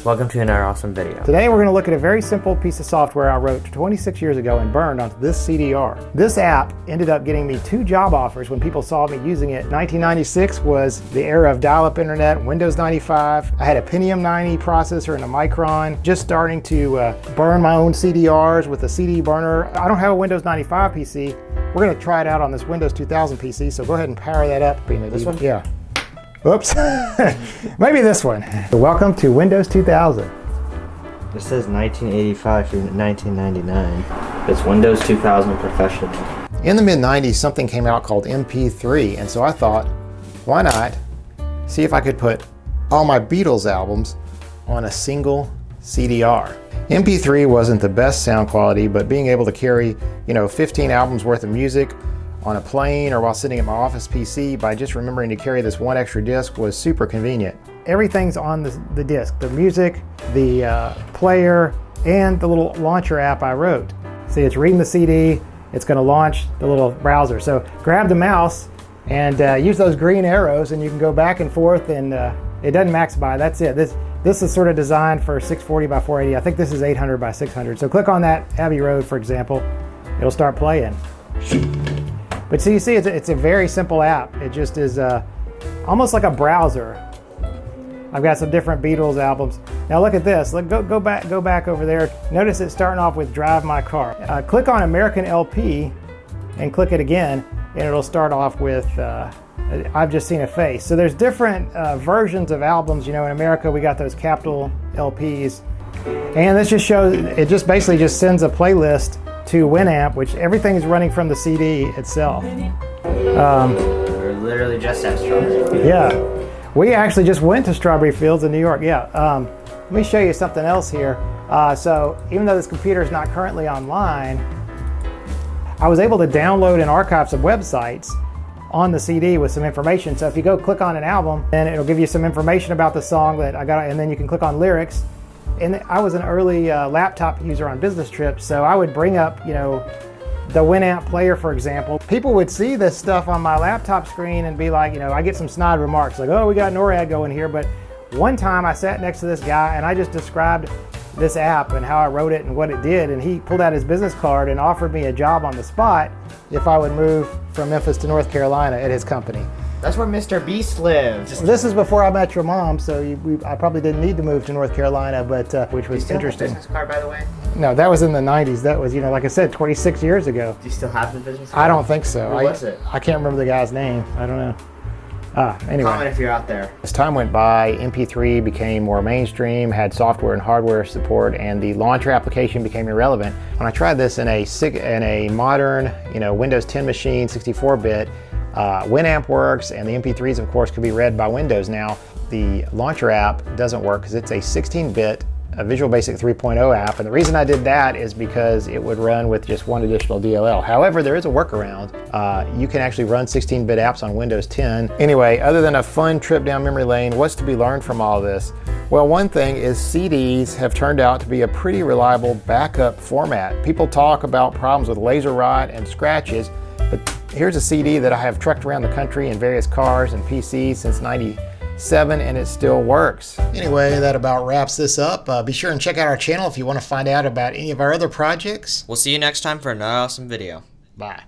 Welcome to another awesome video. Today we're going to look at a very simple piece of software I wrote 26 years ago and burned onto this CDR. This app ended up getting me 2 job offers when people saw me using it. 1996 was the era of dial-up internet, Windows 95. I had a Pentium 90 processor and a Micron, just starting to burn my own CDRs with a CD burner. I don't have a Windows 95 PC. We're going to try it out on this Windows 2000 PC, so go ahead and power that up. This one? Yeah. Oops. Maybe this one. Welcome to Windows 2000. It says 1985 through 1999. It's Windows 2000 Professional. In the mid-90s, something came out called MP3, and so I thought, why not see if I could put all my Beatles albums on a single CDR. MP3 wasn't the best sound quality, but being able to carry, 15 albums worth of music on a plane or while sitting at my office PC by just remembering to carry this one extra disc was super convenient. Everything's on the disc, the music, the player, and the little launcher app I wrote. See, it's reading the CD, it's going to launch the little browser. So grab the mouse and use those green arrows and you can go back and forth, and it doesn't max by, that's it. This is sort of designed for 640 by 480. I think this is 800 by 600. So click on that Abbey Road, for example, it'll start playing. But so you see, it's a very simple app. It just is almost like a browser. I've got some different Beatles albums. Now look at this. Go back over there. Notice it's starting off with Drive My Car. Click on American LP and click it again, and it'll start off with I've Just Seen a Face. So there's different versions of albums. In America we got those capital LPs, and this just shows. It just basically just sends a playlist to Winamp, which everything is running from the CD itself. We're literally just at Strawberry. Yeah, we actually just went to Strawberry Fields in New York. Yeah, let me show you something else here. So even though this computer is not currently online, I was able to download and archive some websites on the CD with some information. So if you go click on an album, then it'll give you some information about the song that I got, and then you can click on lyrics. And I was an early laptop user on business trips, so I would bring up, the Winamp player, for example. People would see this stuff on my laptop screen and be like, I get some snide remarks like, oh, we got NORAD going here. But one time I sat next to this guy and I just described this app and how I wrote it and what it did, and he pulled out his business card and offered me a job on the spot if I would move from Memphis to North Carolina at his company. That's where Mr. Beast lives. This is before I met your mom, so I probably didn't need to move to North Carolina, but which was interesting. Have a business card, by the way? No, that was in the 90s. That was, like I said, 26 years ago. Do you still have the business card? I don't think so. Who was it? I can't remember the guy's name. I don't know. Anyway. Comment if you're out there. As time went by, MP3 became more mainstream, had software and hardware support, and the launcher application became irrelevant. When I tried this in a modern, Windows 10 machine, 64-bit, Winamp works, and the MP3s, of course, can be read by Windows now. The launcher app doesn't work because it's a 16-bit Visual Basic 3.0 app, and the reason I did that is because it would run with just one additional DLL. However, there is a workaround. You can actually run 16-bit apps on Windows 10. Anyway, other than a fun trip down memory lane, what's to be learned from all this? Well, one thing is CDs have turned out to be a pretty reliable backup format. People talk about problems with laser rot and scratches, but here's a CD that I have trucked around the country in various cars and PCs since '97, and it still works. Anyway, that about wraps this up. Be sure and check out our channel if you want to find out about any of our other projects. We'll see you next time for another awesome video. Bye.